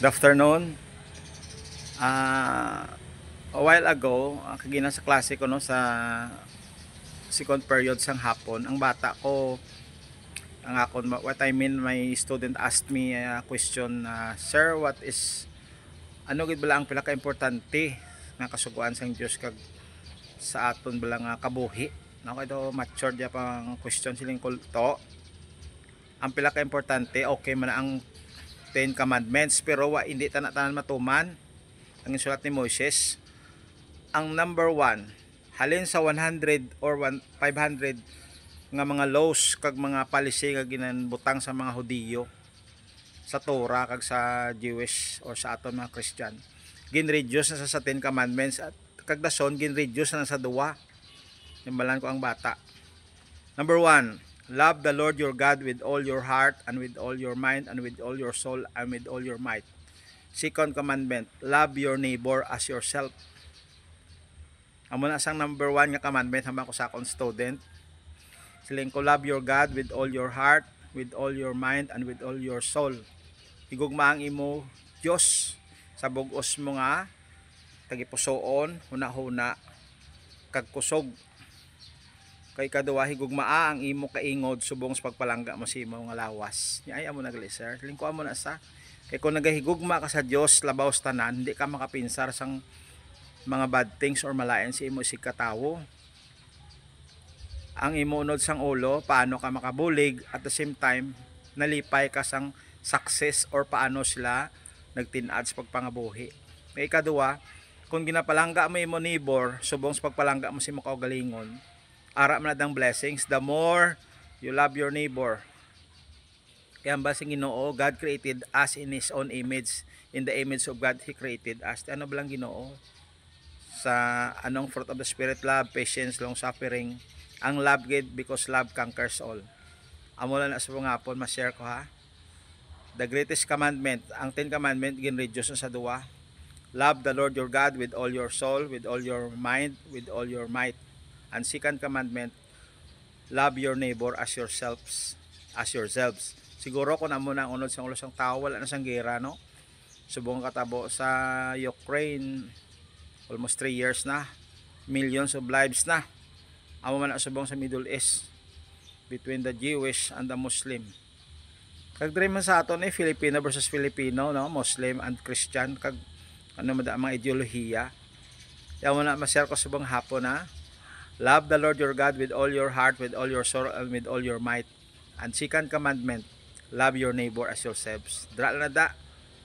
Good afternoon. A while ago, kagina sa klase ko no sa second period sang hapon, ang bata ko ang akon what I mean my student asked me a question, sir, what is ano gid bala ang pinaka importante nga kasuguan sang Dios kag sa aton bala nga kabuhi. No kay do mature dia pang question siling kulto. Ang pinaka importante okay man ang 10 commandments pero hindi tanan matuman ang sulat ni Moses. Ang number 1 halin sa 100 or 500 nga mga laws kag mga policy nga ginanbutang sa mga Hudiyo sa Torah kag sa Jewish or sa aton mga Christian, ginreduce na sa 10 commandments at kag dason ginreduce na sa 2. Nimbalan ko ang bata. Number 1, love the Lord your God with all your heart and with all your mind and with all your soul and with all your might. Second commandment, love your neighbor as yourself. Amo na sang number 1 nga commandment hamba ko sa akong student. Siling ko, love your God with all your heart, with all your mind and with all your soul. Higugma ang imo Dios sa bug-os mo nga tagipusoon, huna-huna kag kusog. Kay kaduwa higugmaa ang imo kaingod subong sa pagpalangga mo sa imo nga lawas. Ni ay amo nagali sir. Lingko amo na sa. Kay kung nagahigugma ka sa Dios labaw sa tanan, hindi ka makapinsar sang mga bad things or malayan sa imo si katawo. Ang imo unod sang ulo, paano ka makabulig at the same time nalipay ka sang success or paano sila nagtin-add sa pagpangabuhi. Kay kaduwa, kung ginapalangga mo imo neighbor subong sa pagpalangga mo sa imo kaugalingon, ara man adang blessings the more you love your neighbor. Kaya ba sing Ginoo, God created us in His own image, in the image of God He created us. Ano ba lang Ginoo? Sa anong fruit of the Spirit, love, patience, long suffering. Ang love gid because love conquers all. Amo lang na sa mga hapon ma-share ko ha. The greatest commandment, ang 10 commandment gin-reduce sa 2. Love the Lord your God with all your soul, with all your mind, with all your might. And second commandment, love your neighbor as yourselves, as yourselves. Siguro kung amo na ang unod sang ulo sang tao, wala na sang gera no. Subong katabo sa Ukraine, almost 3 years na, millions of lives na. Amo man na subong sa Middle East between the Jewish and the Muslim. Kag diri man sa aton Filipino versus Filipino no, Muslim and Christian kag ano man mga ideolohiya. Yaw na ma-share ko subong hapon na. Love the Lord your God with all your heart, with all your soul, and with all your might. And second commandment, love your neighbor as yourselves. Dra na da.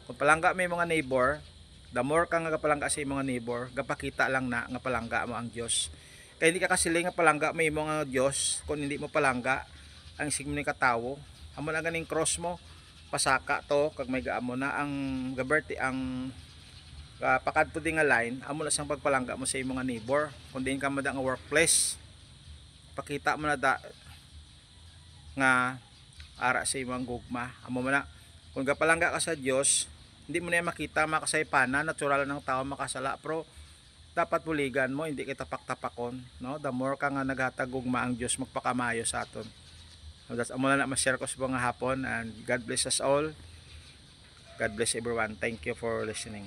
Kung palangga may mga neighbor, the more ka nga kapalangga sa mga neighbor, gapakita lang na nga palangga mo ang Dios. Kaya hindi ka kasiling nga palangga may mga Dios kung hindi mo palangga ang isig mo ni katawo. Amo na ganing cross mo, pasaka to kag may gaamo na ang gaberti ang pakadto di nga line, amo na sang pagpalangga mo sa imong neighbor. Kung din ka mada nga workplace, pakita mo na da nga ara sa imong gugma. Amo man na kung gapalangga ka sa Dios, hindi mo na makita makasaypana, natural ng tao makasala, pero dapat buligan mo, hindi kita tapak-tapakon, no? The more ka nga naghatag gugma ang Dios magpakamayo sa aton. So that's amo na ma-share ko sa mga hapon, and God bless us all. God bless everyone. Thank you for listening.